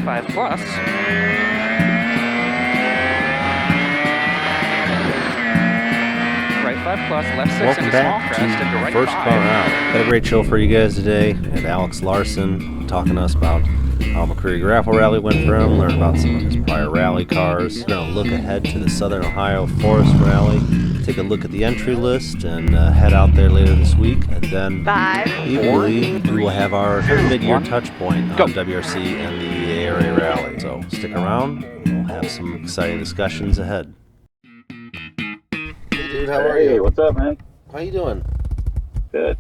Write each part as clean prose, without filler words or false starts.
5 plus. Right 5 plus, left 6 Welcome into small back crest, to into right First 5. Car Out. Got a great show for you guys today. And Alex Larson talking to us about how McCreary Grapple Rally went for him, learn about some of his prior rally cars. We're going to look ahead to the Southern Ohio Forest Rally, take a look at the entry list, and head out there later this week. And then, 5, equally, we will have our mid-year 1, touch point go. on WRC and the ARA Rally. So stick around. We'll have some exciting discussions ahead. Hey, dude, how are you? Hey, what's up, man? How you doing? Good.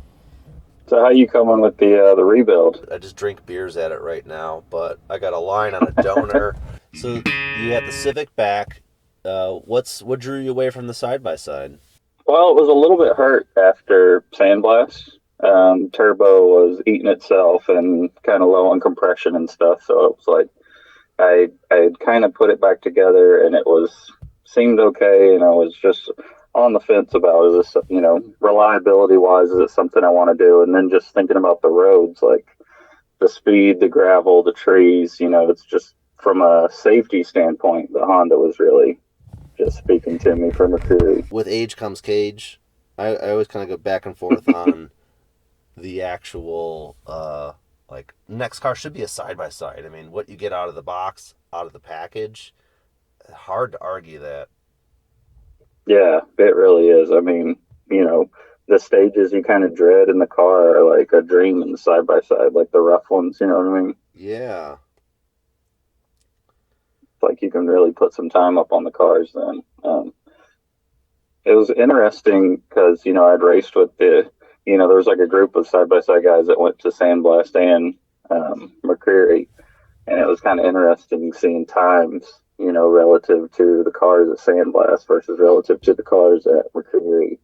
So how you coming with the rebuild? I just drink beers at it right now, but I got a line on a donor. So you had the Civic back. What drew you away from the side-by-side? Well, it was a little bit hurt after sandblast. Turbo was eating itself and kind of low on compression and stuff. So it was like I had kind of put it back together, and seemed okay, and I was just on the fence about, is this, reliability wise, is it something I want to do? And then just thinking about the roads, like the speed, the gravel, the trees, it's just from a safety standpoint, the Honda was really just speaking to me for Mercury. With age comes cage. I always kind of go back and forth on the actual, next car should be a side-by-side. I mean, what you get out of the box, out of the package, hard to argue that. Yeah, it really is. I mean, the stages you kind of dread in the car are like a dream in the side-by-side, like the rough ones, you know what I mean? Yeah. It's like you can really put some time up on the cars then. It was interesting because, I'd raced with there was like a group of side-by-side guys that went to Sandblast and Mercury, and it was kind of interesting seeing times, relative to the cars at Sandblast versus relative to the cars at Mercury.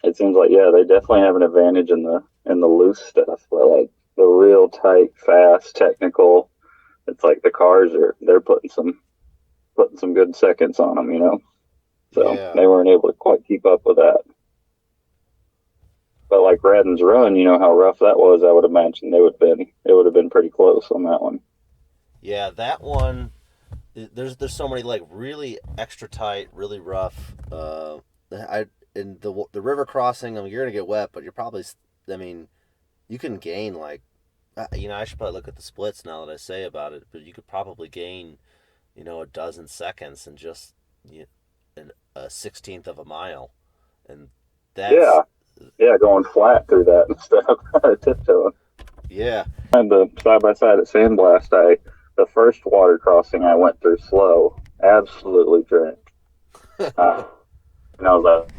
It seems like, yeah, they definitely have an advantage in the loose stuff, but like the real tight, fast, technical, it's like the cars they're putting some good seconds on them, so Yeah. they weren't able to quite keep up with that. But like Radden's Run, how rough that was. I would imagine it would have been pretty close on that one. Yeah, that one. There's so many like really extra tight, really rough. In the river crossing, you're gonna get wet, but you're probably. I mean, you can gain like, I should probably look at the splits now that I say about it, but you could probably gain, a dozen seconds in just a 16th of a mile, and that's going flat through that and stuff, tiptoeing. Yeah. And the side by side at Sandblast, the first water crossing I went through slow, absolutely drenched. And I was like,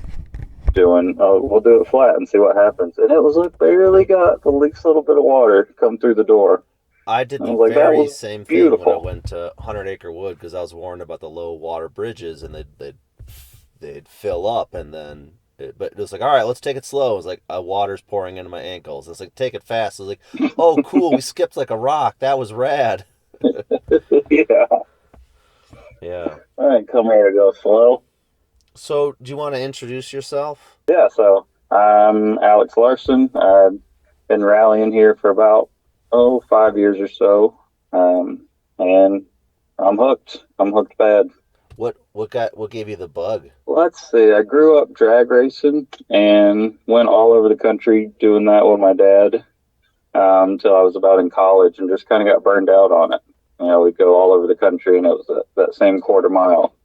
we'll do it flat and see what happens. And it was like barely got the least little bit of water come through the door. I did the like, very same beautiful. thing when I went to 100 Acre Wood because I was warned about the low water bridges and they'd fill up, and then but it was like, all right, let's take it slow. It was like water's pouring into my ankles. It's like, take it fast. I was like, oh, cool, we skipped like a rock. That was rad. Yeah. Yeah. All right, come here, go slow. So, do you want to introduce yourself? Yeah, so I'm Alex Larson. I've been rallying here for about 5 years or so, and I'm hooked. I'm hooked bad. What gave you the bug? Let's see. I grew up drag racing and went all over the country doing that with my dad until I was about in college, and just kind of got burned out on it. We'd go all over the country, and it was that same quarter mile.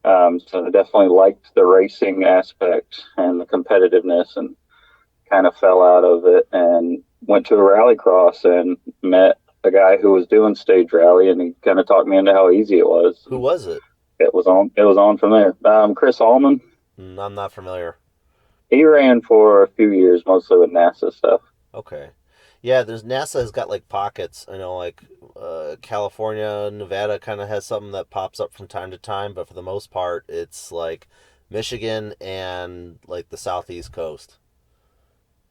So I definitely liked the racing aspect and the competitiveness, and kind of fell out of it and went to a rallycross and met a guy who was doing stage rally, and he kind of talked me into how easy it was. Who was it? It was on from there. Chris Allman. I'm not familiar. He ran for a few years, mostly with NASA stuff. Okay. Yeah, NASA has got like pockets. I know, like California, Nevada kind of has something that pops up from time to time, but for the most part, it's like Michigan and like the southeast coast.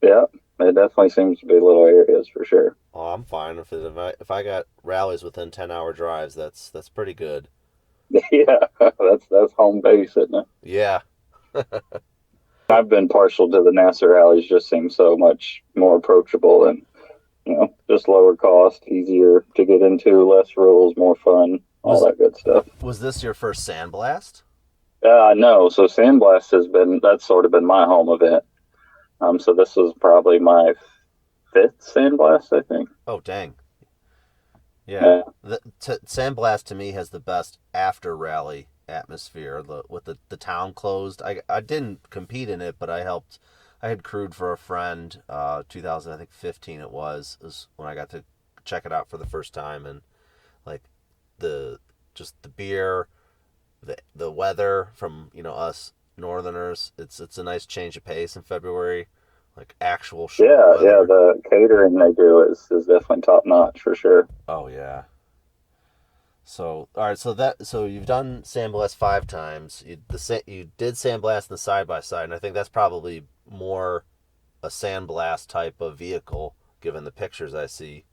Yeah, it definitely seems to be little areas for sure. Oh, I'm fine if I got rallies within 10-hour drives. That's pretty good. Yeah, that's home base, isn't it? Yeah. I've been partial to the NASA rallies. Just seem so much more approachable, and just lower cost, easier to get into, less rules, more fun, all Was that good stuff. was this your first sandblast? No, so Sandblast that's sort of been my home event. So this was probably my fifth Sandblast, I think. Oh, dang. Yeah. Yeah. Sandblast to me has the best after rally atmosphere. With the town closed. I didn't compete in it, but I helped. I had crewed for a friend. 2000, I think 15 it was when I got to check it out for the first time, and like the just the beer, the weather from us northerners. It's a nice change of pace in February, like actual short Yeah, weather. the catering they do is definitely top notch for sure. Oh yeah. So all right, so you've done Sandblast 5 times. You did Sandblast in the side by side, and I think that's probably more a Sandblast type of vehicle, given the pictures I see.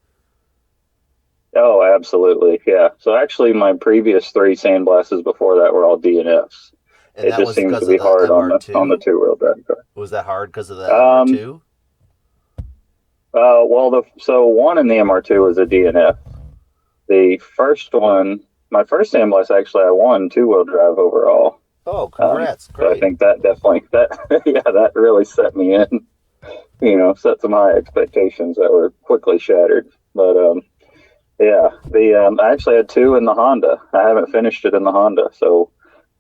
Oh, absolutely. Yeah. So actually, my previous three Sandblasts before that were all DNFs. And It that just was seems to because of be the hard on the MR2. two wheel drive car. Was that hard because of the Um, MR2? well, so one in the MR2 was a DNF. The first one, my first Sandblast, actually, I won two wheel drive overall. Oh, congrats! So I Great. think that definitely yeah, that really set me in. Set some high expectations that were quickly shattered. But yeah, the I actually had two in the Honda. I haven't finished it in the Honda. So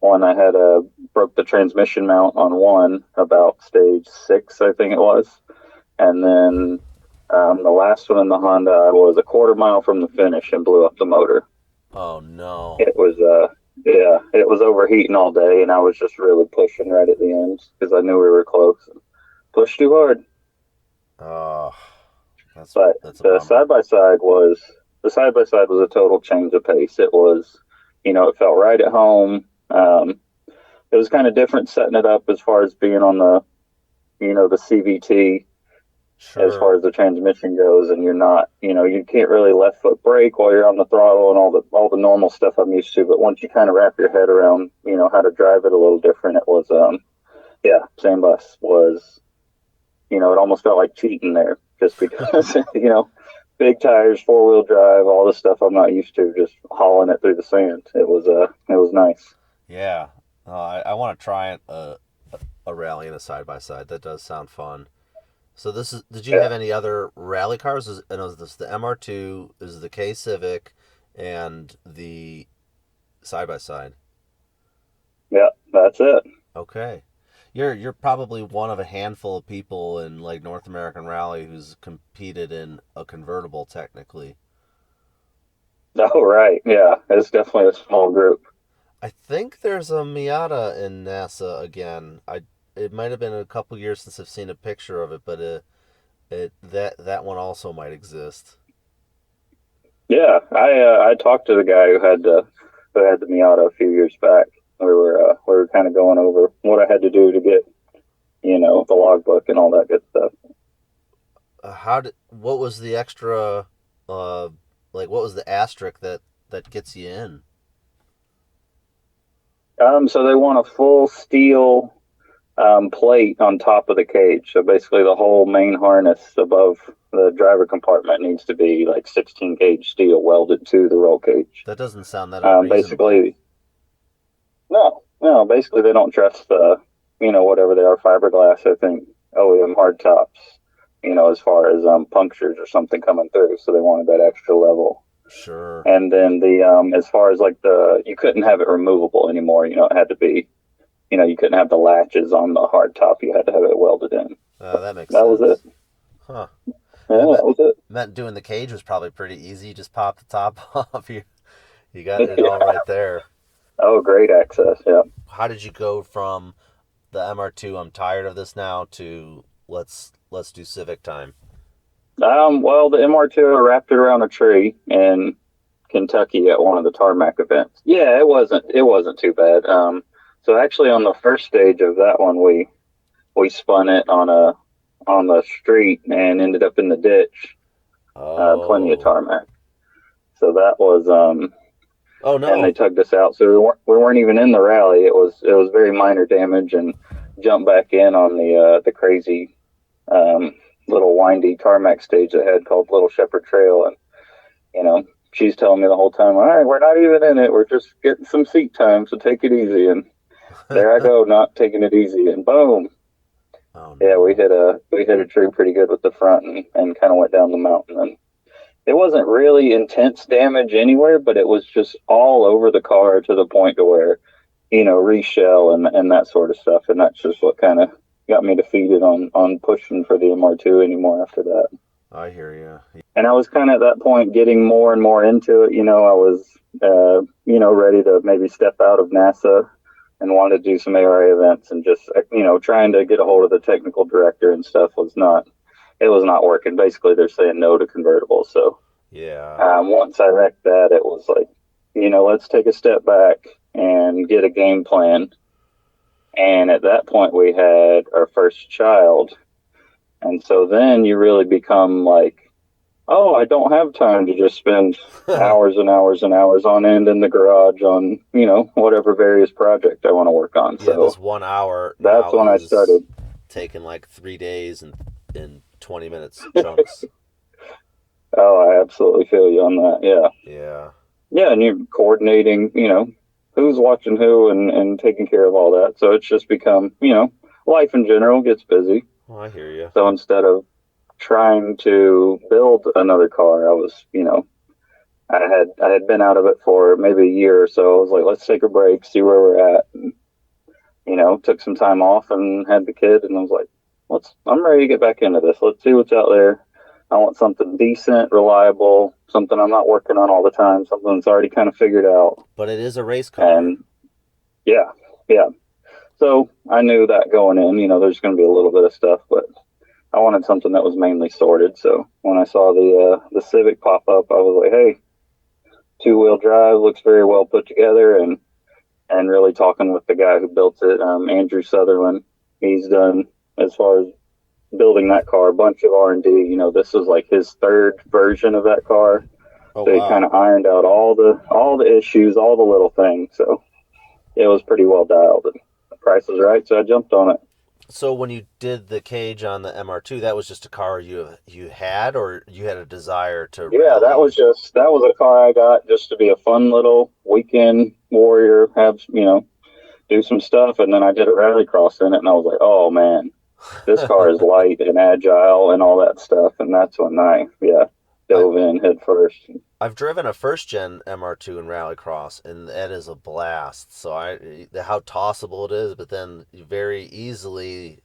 one I had broke the transmission mount on one about stage 6, I think it was, and then the last one in the Honda, I was a quarter mile from the finish and blew up the motor. Oh no. It was yeah, it was overheating all day, and I was just really pushing right at the end because I knew we were close. Pushed too hard. Oh, But that's a the bummer. side by side was a total change of pace. It was, it felt right at home. It was kind of different setting it up as far as being on the CVT as far Sure. as the transmission goes, and you're not, you can't really left foot brake while you're on the throttle and all the normal stuff I'm used to. But once you kind of wrap your head around, how to drive it a little different, it was, yeah, same bus was, it almost felt like cheating there just because, big tires, 4-wheel drive, all the stuff I'm not used to, just hauling it through the sand. It was nice. Yeah. I want to try it a rally and a side by side. That does sound fun. So this is. Did you Yeah, have any other rally cars? And was this the MR2? Is the K Civic, and the side by side? yeah, that's it. Okay. You're probably one of a handful of people in like North American Rally who's competed in a convertible technically. Oh, right. Yeah, it's definitely a small group. I think there's a Miata in NASA again. It might have been a couple years since I've seen a picture of it, but that one also might exist. Yeah, I talked to the guy who had the Miata a few years back. We were kind of going over what I had to do to get the logbook and all that good stuff. What was the extra uh what was the asterisk that gets you in? So they want a full steel plate on top of the cage. So basically, the whole main harness above the driver compartment needs to be like 16 gauge steel welded to the roll cage. That doesn't sound that unreasonable. Basically, no, basically they don't trust whatever they are, fiberglass. I think OEM hard tops. As far as punctures or something coming through, so they wanted that extra level. Sure. And then the as far as like you couldn't have it removable anymore. It had to be, you couldn't have the latches on the hard top. You had to have it welded in. That makes That was sense. it. Huh. Yeah, That that was it. meant doing the cage was probably pretty easy. You just pop the top off. You got it all right there. Oh, great access. Yeah. How did you go from the MR2? I'm tired of this now. To let's do Civic time. Well, the MR2 wrapped it around a tree in Kentucky at one of the tarmac events. Yeah, it wasn't too bad. So actually, on the first stage of that one, we spun it on the street and ended up in the ditch. Plenty of Oh. tarmac. So that was Oh and they no. tugged us out. So we weren't even in the rally. It was very minor damage and jumped back in on the crazy little windy tarmac stage they had called Little Shepherd Trail, and she's telling me the whole time, all right, we're not even in it, we're just getting some seat time, so take it easy. And there I go, not taking it easy, and boom. Oh, no. Yeah, we hit a tree pretty good with the front, and kind of went down the mountain. And it wasn't really intense damage anywhere, but it was just all over the car to the point to where, reshell and that sort of stuff. And that's just what kind of got me defeated on pushing for the MR2 anymore after that. I hear you. And I was kind of at that point getting more and more into it. I was, ready to maybe step out of NASA and wanted to do some ARA events, and just, trying to get a hold of the technical director and stuff was not working. Basically, they're saying no to convertibles. So yeah. Once I wrecked that, it was like, let's take a step back and get a game plan. And at that point, we had our first child. And so then you really become like, oh, I don't have time to just spend hours and hours and hours on end in the garage on, whatever various project I want to work on. Yeah, so this 1 hour. That's when I started taking like 3 days and in 20 minutes chunks. Oh, I absolutely feel you on that. Yeah. Yeah. Yeah, and you're coordinating, who's watching who and taking care of all that. So it's just become, life in general gets busy. Oh, I hear you. So instead of trying to build another car, I was, I had been out of it for maybe a year or so. I was like, let's take a break, see where we're at. And, took some time off and had the kid, and I was like, I'm ready to get back into this. Let's see what's out there. I want something decent, reliable, something I'm not working on all the time, something that's already kind of figured out. But it is a race car. And yeah. So I knew that going in, there's going to be a little bit of stuff, but I wanted something that was mainly sorted. So when I saw the Civic pop up, I was like, hey, 2-wheel drive, looks very well put together. And really talking with the guy who built it, Andrew Sutherland, he's done, as far as building that car, a bunch of R&D. This is like his third version of that car. Oh, so he wow. kind of ironed out all the issues, all the little things. So it was pretty well dialed, and the price was right, so I jumped on it. So when you did the cage on the MR2, that was just a car you had, or you had a desire to rally? Yeah, that was a car I got just to be a fun little weekend warrior, have, do some stuff. And then I did a rallycross in it, and I was like, oh man, this car is light and agile and all that stuff. And that's when I dove in head first. I've driven a first gen MR2 in rallycross, and that is a blast. So how tossable it is, but then very easily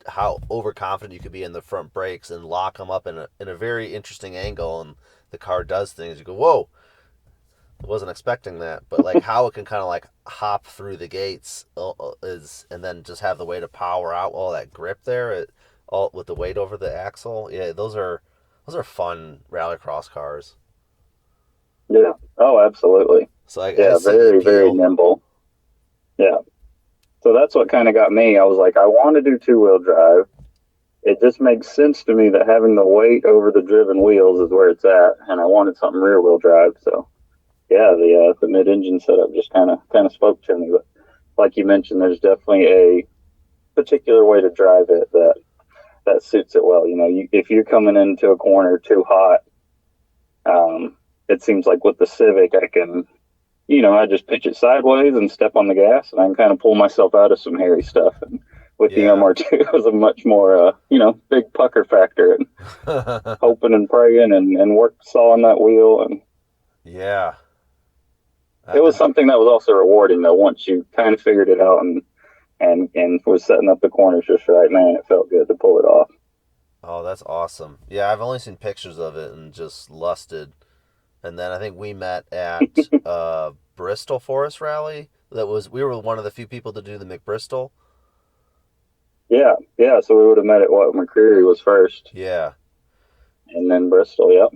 how overconfident you could be in the front brakes and lock them up in a very interesting angle, and the car does things. You go, whoa, I wasn't expecting that. But like how it can kind of like hop through the gates and then just have the way to power out all that grip there, all with the weight over the axle. Yeah, those are fun rallycross cars. Yeah. Oh, absolutely. So I very, very nimble. Yeah. So that's what kind of got me. I was like, I want to do 2-wheel drive. It just makes sense to me that having the weight over the driven wheels is where it's at, and I wanted something rear-wheel drive. So, yeah, the mid-engine setup just kind of spoke to me. But like you mentioned, there's definitely a particular way to drive it that suits it well. If you're coming into a corner too hot, it seems like with the Civic, I can, I just pitch it sideways and step on the gas, and I can kind of pull myself out of some hairy stuff. And with the MR2, it was a much more, big pucker factor, and hoping and praying and sawing that wheel. And yeah, it was something that was also rewarding, though. Once you kind of figured it out and was setting up the corners just right, man, it felt good to pull it off. Oh, that's awesome. Yeah, I've only seen pictures of it and just lusted. And then I think we met at Bristol Forest Rally. We were one of the few people to do the McBristol. Yeah. So we would have met at McCreary was first. Yeah. And then Bristol. Yep.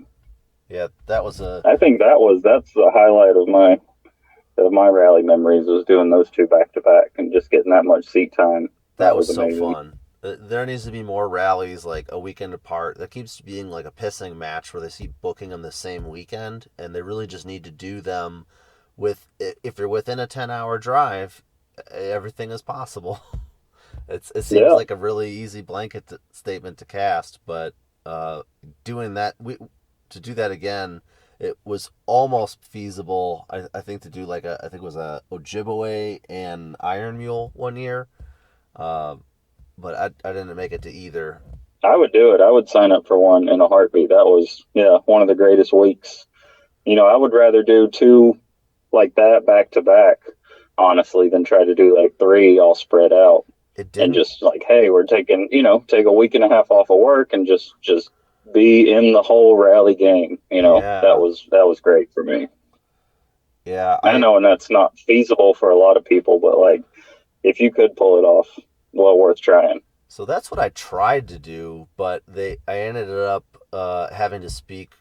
Yeah, that was I think that's the highlight of my rally memories, was doing those two back to back and just getting that much seat time. That was so amazing. fun. There needs to be more rallies like a weekend apart. That keeps being like a pissing match where they keep booking them the same weekend, and they really just need to do them if you're within a 10-hour drive, everything is possible. it seems Yeah, like a really easy statement to cast, but doing that to do that again, it was almost feasible. I think to do like I think it was a Ojibwe and Iron Mule one year, uh, but I didn't make it to either. I would do it. I would sign up for one in a heartbeat. That was, yeah, one of the greatest weeks. I would rather do two like that back to back, honestly, than try to do like three all spread out It and didn't. just like, hey, we're taking, take a week and a half off of work and just be in the whole rally game. That Yeah, was great for me. yeah. I know, and that's not feasible for a lot of people, but like if you could pull it off, well worth trying. So that's what I tried to do, but I ended up having to speak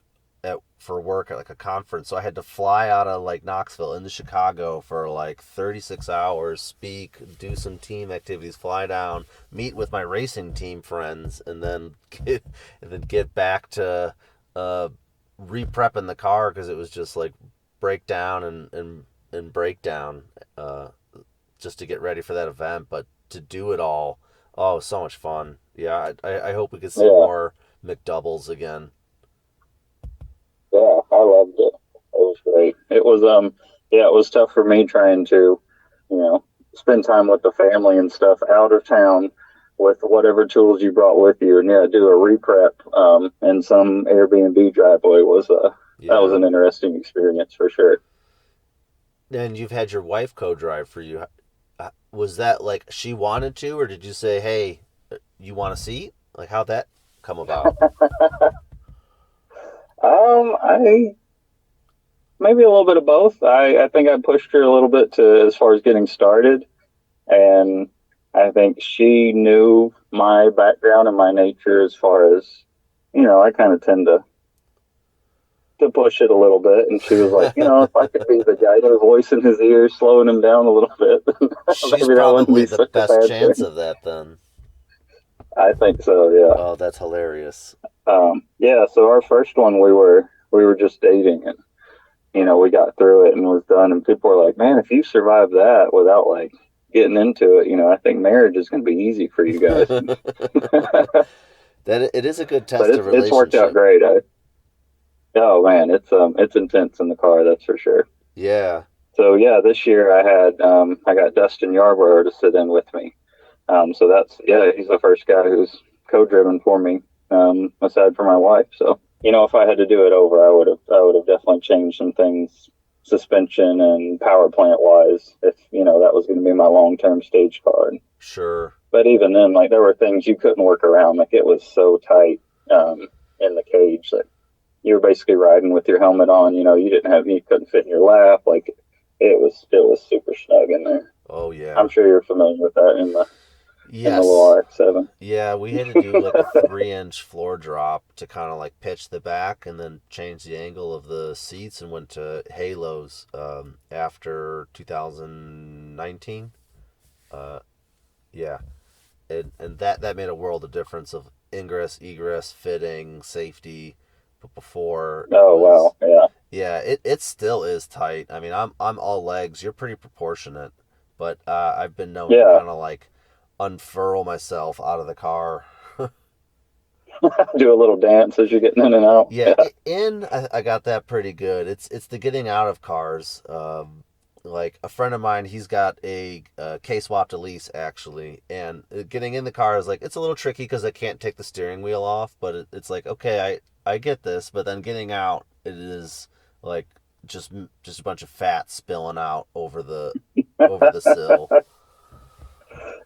for work at like a conference. So I had to fly out of like Knoxville into Chicago for like 36 hours, speak, do some team activities, fly down, meet with my racing team friends, and then get back to re-prepping the car because it was just like breakdown and breakdown just to get ready for that event. But to do it all, oh, it was so much fun. Yeah, I hope we could see Yeah, more McDoubles again. yeah, I loved it. It was great. Yeah, it was tough for me trying to, you know, spend time with the family and stuff out of town with whatever tools you brought with you, and yeah, do a reprep in some Airbnb driveway that was Yeah. an interesting experience for sure. And you've had your wife co-drive for you. Was that like she wanted to, or did you say, "Hey, you want a seat?" Like how'd that come about? I maybe a little bit of both. I think I pushed her a little bit to as far as getting started, and I think she knew my background and my nature as far as I kind of tend to push it a little bit, and she was like, if I could be the guy to voice in his ear, slowing him down a little bit, She's maybe that wouldn't probably be the such a best bad chance thing. of that then. I think so, yeah. Oh, that's hilarious. Yeah. So our first one, we were just dating, and we got through it and was done. And people were like, "Man, if you survive that without like getting into it, I think marriage is going to be easy for you guys." That it is a good But test of it's worked out relationship. great. Oh man, it's intense in the car, that's for sure. Yeah. So yeah, this year I got Dustin Yarborough to sit in with me. So that's yeah, he's the first guy who's co-driven for me, aside from my wife. So if I had to do it over, I would have definitely changed some things, suspension and power plant wise, if that was going to be my long-term stage car. Sure. But even then, like there were things you couldn't work around. Like it was so tight in the cage that you were basically riding with your helmet on. You couldn't fit in your lap. Like it was super snug in there. Oh I'm yeah. sure you're familiar with that in the little Yes. RX-7. Yeah, we had to do like a 3-inch floor drop to kind of like pitch the back and then change the angle of the seats and went to halos after 2019. Uh, yeah, and that made a world of difference of ingress, egress, fitting, safety. But before it Oh was, wow, yeah, yeah, it still is tight. I mean, I'm all legs. You're pretty proportionate, but I've been known to yeah. kind of like unfurl myself out of the car. Do a little dance as you're getting in and out. Yeah, Yeah, I got that pretty good. It's the getting out of cars. Like a friend of mine, he's got a K-swap to lease actually, and getting in the car is like it's a little tricky because I can't take the steering wheel off. But it's like okay, I get this, but then getting out, it is like just a bunch of fat spilling out over the sill.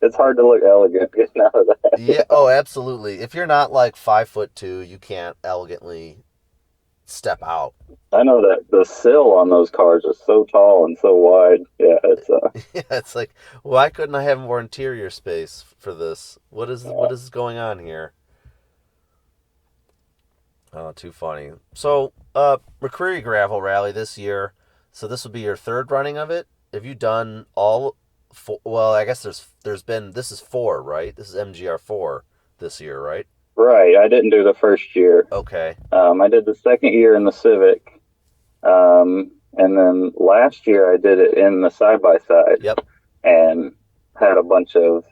it's hard to look elegant getting out of Yeah. that. Oh, absolutely. If you're not like 5'2", you can't elegantly step out. I know that the sill on those cars is so tall and so wide. Yeah, it's. Yeah, it's like, why couldn't I have more interior space for this? What is going on here? Oh, too funny. So, McCreary Gravel Rally this year. So this will be your third running of it. Have you done all four? Well, I guess there's been this is four, right? This is MGR4 this year, right? Right. I didn't do the first year. Okay. I did the second year in the Civic, and then last year I did it in the side by side, Yep. and had a bunch of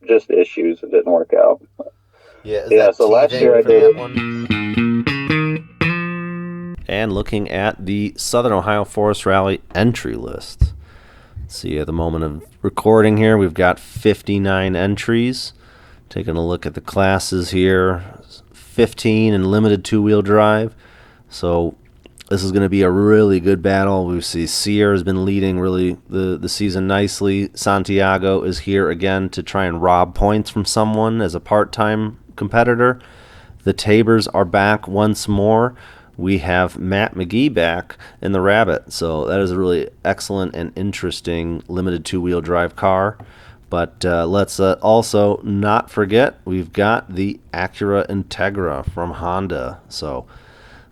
just issues. It didn't work out. Yeah, is Yeah, that so last teething year I for did. that one? And looking at the Southern Ohio Forest Rally entry list. See, at the moment of recording here, we've got 59 entries. Taking a look at the classes here, 15 in limited two-wheel drive. So this is going to be a really good battle. We see Sear has been leading really the season nicely. Santiago is here again to try and rob points from someone as a part-time competitor. The Tabors are back once more. We have Matt McGee back in the Rabbit. So that is a really excellent and interesting limited two-wheel drive car. But let's also not forget we've got the Acura Integra from Honda. So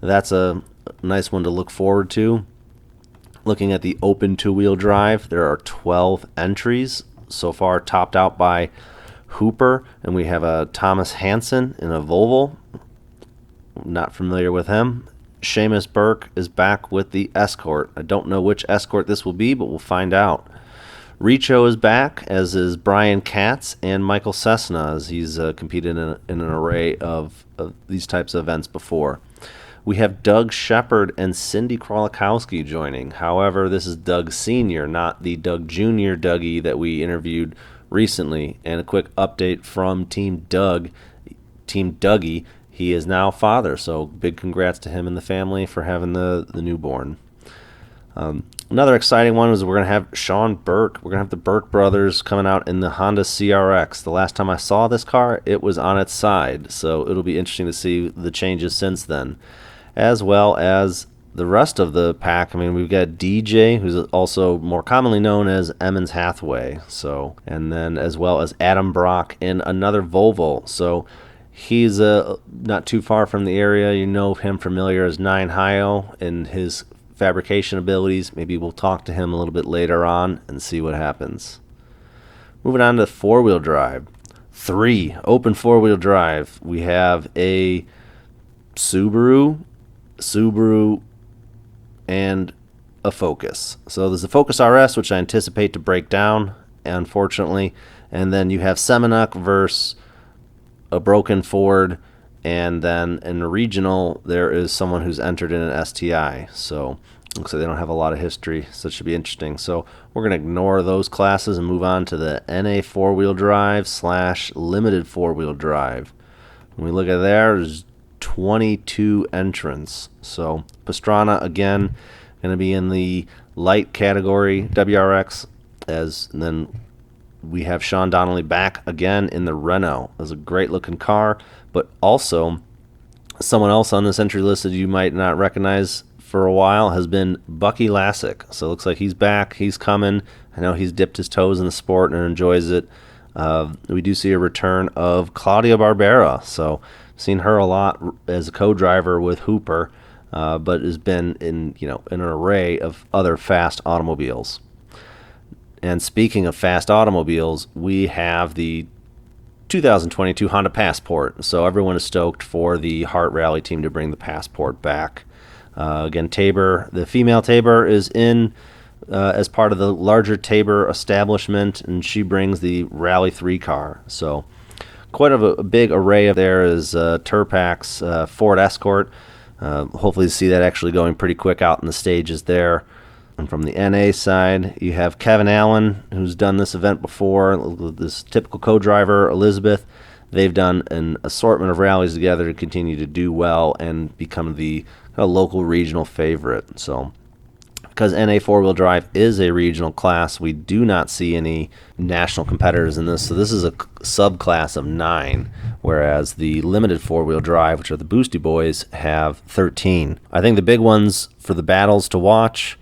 that's a nice one to look forward to. Looking at the open two-wheel drive, there are 12 entries so far, topped out by Hooper, and we have a Thomas Hansen in a Volvo. Not familiar with him. Seamus Burke is back with the Escort. I don't know which Escort this will be, but we'll find out. Richo is back, as is Brian Katz and Michael Cessna, as he's competed in an array of these types of events before. We have Doug Shepard and Cindy Krolikowski joining. However, this is Doug Sr., not the Doug Jr. Dougie that we interviewed recently. And a quick update from Team Dougie. He is now father, so big congrats to him and the family for having the newborn. Another exciting one is we're going to have Sean Burke. We're going to have the Burke brothers coming out in the Honda CRX. The last time I saw this car, it was on its side, so it'll be interesting to see the changes since then, as well as the rest of the pack. I mean, we've got DJ, who's also more commonly known as Emmons Hathaway, so, and then as well as Adam Brock in another Volvo. So he's not too far from the area. You know him familiar as Nine Hio and his fabrication abilities. Maybe we'll talk to him a little bit later on and see what happens. Moving on to four-wheel drive. 3 open four-wheel drive. We have a Subaru, and a Focus. So there's a Focus RS, which I anticipate to break down, unfortunately. And then you have Semenuk versus a broken Ford. And then in the regional, there is someone who's entered in an STI. So looks like they don't have a lot of history, so it should be interesting. So we're going to ignore those classes and move on to the NA four-wheel drive / limited four-wheel drive. When we look at there's 22 entrants. So Pastrana, again, going to be in the light category, WRX, and then we have Sean Donnelly back again in the Renault. It was a great-looking car, but also someone else on this entry list that you might not recognize for a while has been Bucky Lassick. So it looks like he's back. He's coming. I know he's dipped his toes in the sport and enjoys it. We do see a return of Claudia Barbera. So seen her a lot as a co-driver with Hooper, but has been in an array of other fast automobiles. And speaking of fast automobiles, we have the 2022 Honda Passport. So everyone is stoked for the Hart Rally team to bring the Passport back. Again, Tabor, the female Tabor, is in as part of the larger Tabor establishment, and she brings the Rally 3 car. So quite a big array. There is Turpac's Ford Escort. Hopefully see that actually going pretty quick out in the stages there. And from the NA side, you have Kevin Allen, who's done this event before, this typical co-driver, Elizabeth. They've done an assortment of rallies together to continue to do well and become the local regional favorite. So because NA four-wheel drive is a regional class, we do not see any national competitors in this. So this is a subclass of 9, whereas the limited four-wheel drive, which are the Boosty Boys, have 13. I think the big ones for the battles to watch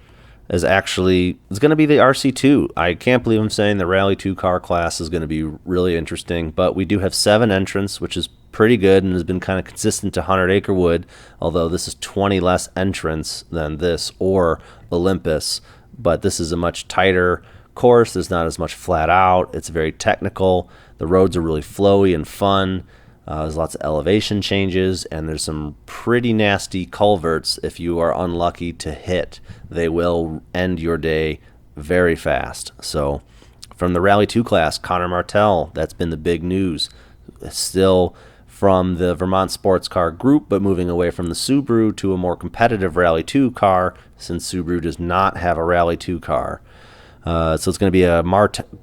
is going to be the RC2. I can't believe I'm saying the Rally 2 car class is going to be really interesting, but we do have 7 entrants, which is pretty good and has been kind of consistent to 100 Acre Wood, although this is 20 less entrants than this or Olympus, but this is a much tighter course. There's not as much flat out. It's very technical. The roads are really flowy and fun. There's lots of elevation changes, and there's some pretty nasty culverts if you are unlucky to hit. They will end your day very fast. So From the Rally 2 class, Connor Martell, that's been the big news. Still from the Vermont Sports Car Group, but moving away from the Subaru to a more competitive Rally 2 car, since Subaru does not have a Rally 2 car. So it's going to be a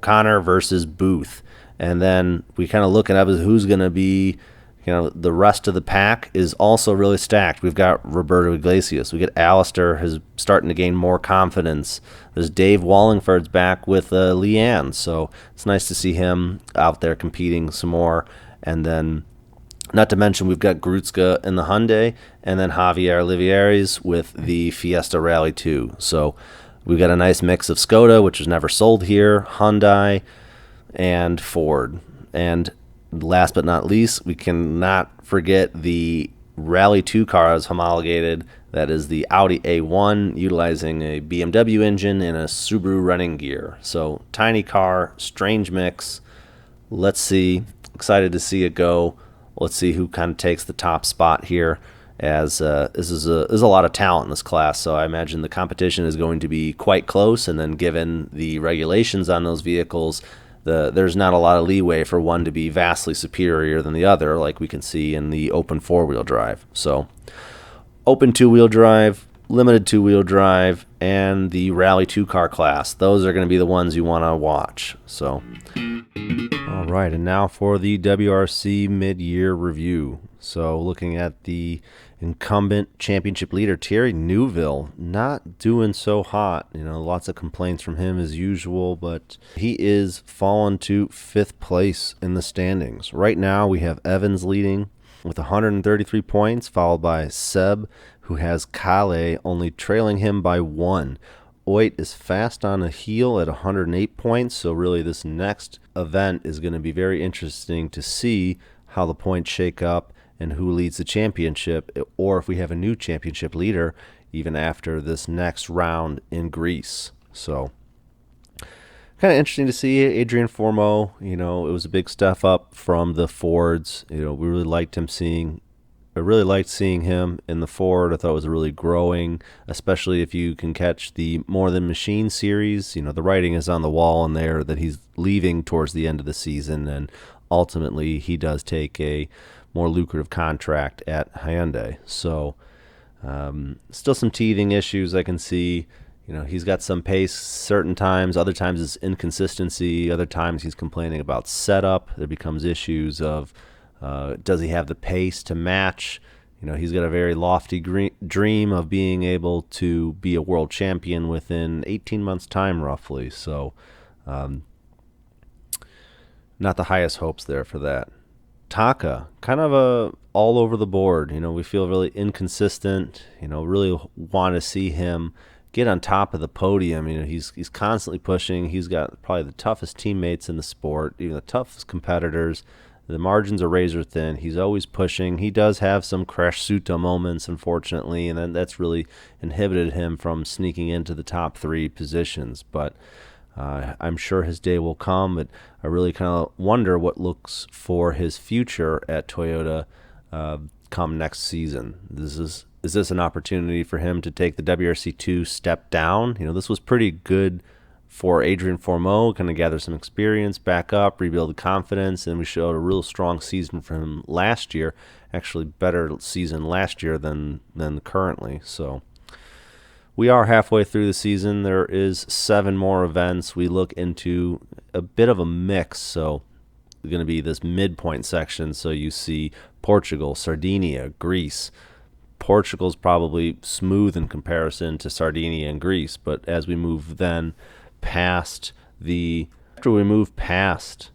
Connor versus Booth. And then we kind of looking up as who's going to be, the rest of the pack is also really stacked. We've got Roberto Iglesias. We get Alistair, who's starting to gain more confidence. There's Dave Wallingford's back with Leanne, so it's nice to see him out there competing some more. And then, not to mention, we've got Grutska in the Hyundai, and then Javier Olivieres with the Fiesta Rally 2. So we've got a nice mix of Skoda, which was never sold here, Hyundai, and Ford. And last but not least, we cannot forget the Rally 2 cars homologated. That is the Audi A1 utilizing a BMW engine and a Subaru running gear. So tiny car, strange mix. Let's see. Excited to see it go. Let's see who kind of takes the top spot here, as there's a lot of talent in this class. So I imagine the competition is going to be quite close. And then given the regulations on those vehicles, there's not a lot of leeway for one to be vastly superior than the other, like we can see in the open four-wheel drive. So open two-wheel drive, limited two-wheel drive, and the Rally 2 car class. Those are going to be the ones you want to watch. So, all right, and now for the WRC mid-year review. So looking at the incumbent championship leader, Thierry Neuville, not doing so hot. Lots of complaints from him as usual, but he is fallen to 5th place in the standings. Right now we have Evans leading with 133 points, followed by Seb, who has Kale only trailing him by 1. Oit is fast on a heel at 108 points, so really this next event is going to be very interesting to see how the points shake up and who leads the championship, or if we have a new championship leader even after this next round in Greece. So kind of interesting to see Adrian Formeau. It was a big step up from the Fords. We really liked him I really liked seeing him in the Ford. I thought it was really growing, especially if you can catch the More Than Machine series. The writing is on the wall in there that he's leaving towards the end of the season, and ultimately he does take a more lucrative contract at Hyundai. So still some teething issues I can see. He's got some pace certain times, other times it's inconsistency, other times he's complaining about setup. There becomes issues of does he have the pace to match? He's got a very lofty dream of being able to be a world champion within 18 months' time, roughly. So not the highest hopes there for that. Taka, kind of all over the board. We feel really inconsistent. Really want to see him get on top of the podium. He's constantly pushing. He's got probably the toughest teammates in the sport, even the toughest competitors. The margins are razor thin. He's always pushing. He does have some crash suto moments, unfortunately, and then that's really inhibited him from sneaking into the top 3 positions. But I'm sure his day will come, but I really kind of wonder what looks for his future at Toyota come next season. Is this an opportunity for him to take the WRC2 step down? This was pretty good for Adrian Formeau, kind of gather some experience, back up, rebuild confidence, and we showed a real strong season for him last year. Actually, better season last year than currently. So we are halfway through the season. There is 7 more events. We look into a bit of a mix. So it's going to be this midpoint section. So you see Portugal, Sardinia, Greece. Portugal's probably smooth in comparison to Sardinia and Greece. But as we move then past after we move past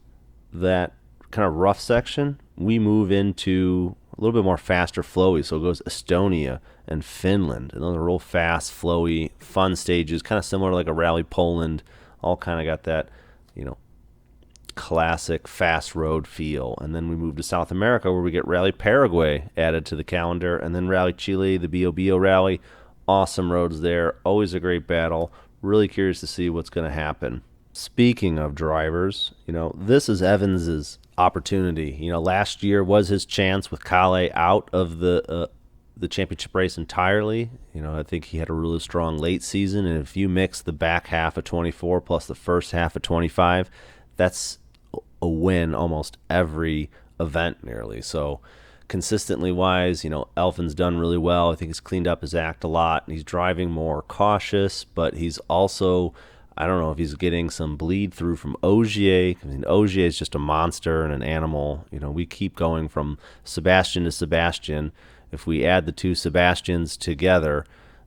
that kind of rough section, we move into a little bit more faster, flowy. So it goes Estonia and Finland, and those are real fast, flowy, fun stages, kind of similar to like a Rally Poland. All kind of got that, classic fast road feel. And then we move to South America, where we get Rally Paraguay added to the calendar, and then Rally Chile, the Bio Rally. Awesome roads there, always a great battle. Really curious to see what's going to happen. Speaking of drivers, this is Evans's opportunity. Last year was his chance with Kale out of the the championship race entirely. I think he had a really strong late season, and if you mix the back half of 24 plus the first half of 25, that's a win almost every event nearly. So consistently wise, Elfin's done really well. I think he's cleaned up his act a lot, and he's driving more cautious, but he's also, I don't know if he's getting some bleed through from Ogier. Ogier is just a monster and an animal. We keep going from Sebastian to Sebastian. If we add the two Sebastians together,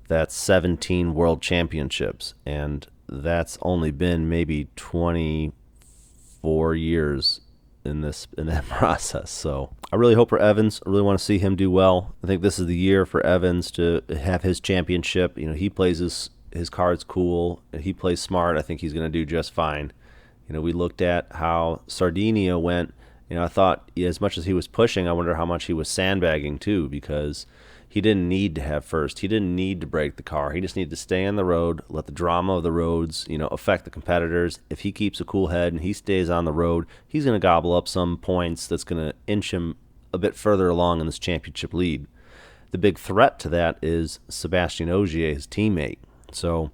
that's 17 world championships, and that's only been maybe 24 years in that process. So I really hope for Evans. I really want to see him do well. I think this is the year for Evans to have his championship. He plays his cards cool. He plays smart. I think he's going to do just fine. We looked at how Sardinia went. I thought as much as he was pushing, I wonder how much he was sandbagging too, because he didn't need to have first. He didn't need to break the car. He just needed to stay on the road, let the drama of the roads, affect the competitors. If he keeps a cool head and he stays on the road, he's going to gobble up some points that's going to inch him a bit further along in this championship lead. The big threat to that is Sebastian Ogier, his teammate. So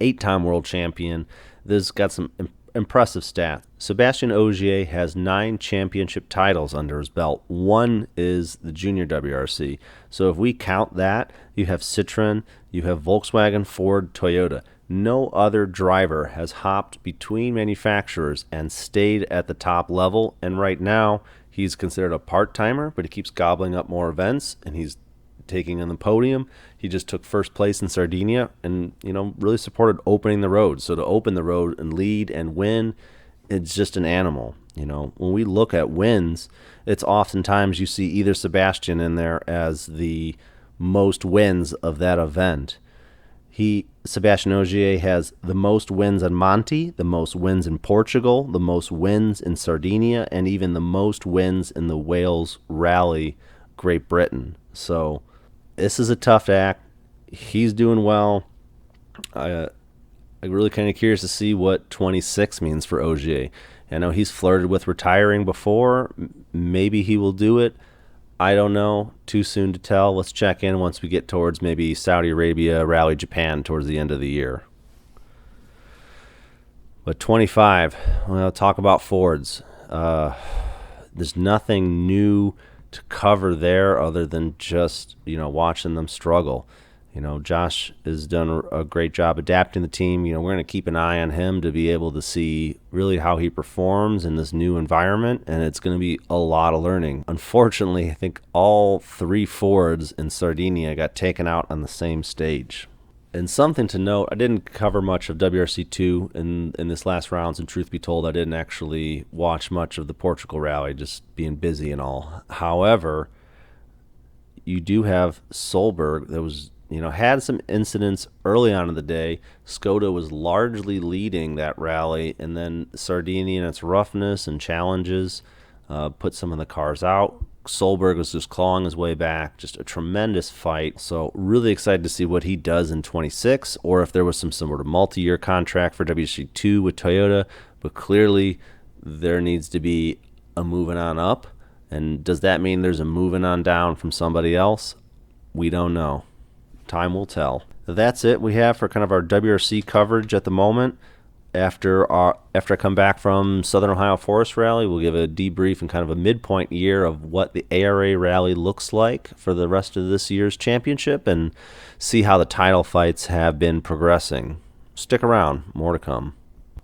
8-time world champion. This got some impressive stats. Sebastian Ogier has 9 championship titles under his belt. 1 is the junior WRC. So if we count that, you have Citroen, you have Volkswagen, Ford, Toyota. No other driver has hopped between manufacturers and stayed at the top level. And right now, he's considered a part-timer, but he keeps gobbling up more events, and he's taking on the podium. He just took first place in Sardinia and, really supported opening the road. So to open the road and lead and win, it's just an animal. When we look at wins, it's oftentimes you see either Sebastian in there as the most wins of that event. Sebastian Ogier has the most wins on Monte, the most wins in Portugal, the most wins in Sardinia, and even the most wins in the Wales Rally, Great Britain. So this is a tough act. He's doing well. I'm really kind of curious to see what 26 means for Ogier. I know he's flirted with retiring before. Maybe he will do it. I don't know. Too soon to tell. Let's check in once we get towards maybe Saudi Arabia, Rally Japan towards the end of the year. But 25, well, talk about Fords. There's nothing new to cover there other than just, watching them struggle. Josh has done a great job adapting the team. We're going to keep an eye on him to be able to see really how he performs in this new environment, and it's going to be a lot of learning. Unfortunately, I think all 3 Fords in Sardinia got taken out on the same stage. And something to note, I didn't cover much of WRC2 in this last rounds, and truth be told, I didn't actually watch much of the Portugal rally, just being busy and all. However, you do have Solberg that was, had some incidents early on in the day. Skoda was largely leading that rally, and then Sardinia and its roughness and challenges put some of the cars out. Solberg was just clawing his way back, just a tremendous fight. So really excited to see what he does in 26, or if there was some sort of multi-year contract for WRC2 with Toyota. But clearly there needs to be a moving on up. And does that mean there's a moving on down from somebody else? We don't know. Time will tell. That's it we have for kind of our WRC coverage at the moment. After I come back from Southern Ohio Forest Rally, we'll give a debrief and kind of a midpoint year of what the ARA Rally looks like for the rest of this year's championship and see how the title fights have been progressing. Stick around. More to come.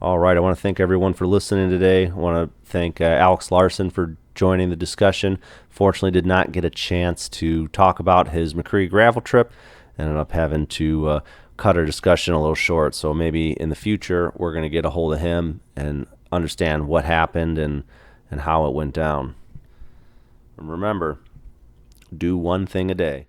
All right, I want to thank everyone for listening today. I want to thank Alex Larson for joining the discussion. Fortunately, did not get a chance to talk about his McCreary gravel trip. Ended up having to cut our discussion a little short, so maybe in the future we're going to get a hold of him and understand what happened and how it went down. And remember, do one thing a day.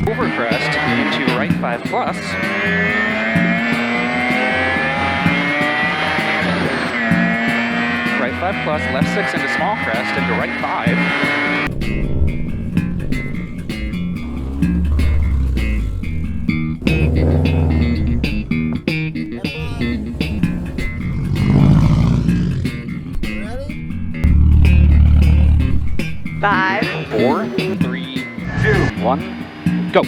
Overcrest into right 5 plus. Right 5 plus, left 6 into small crest into right 5. Five, 4, 3, 2, 1, go.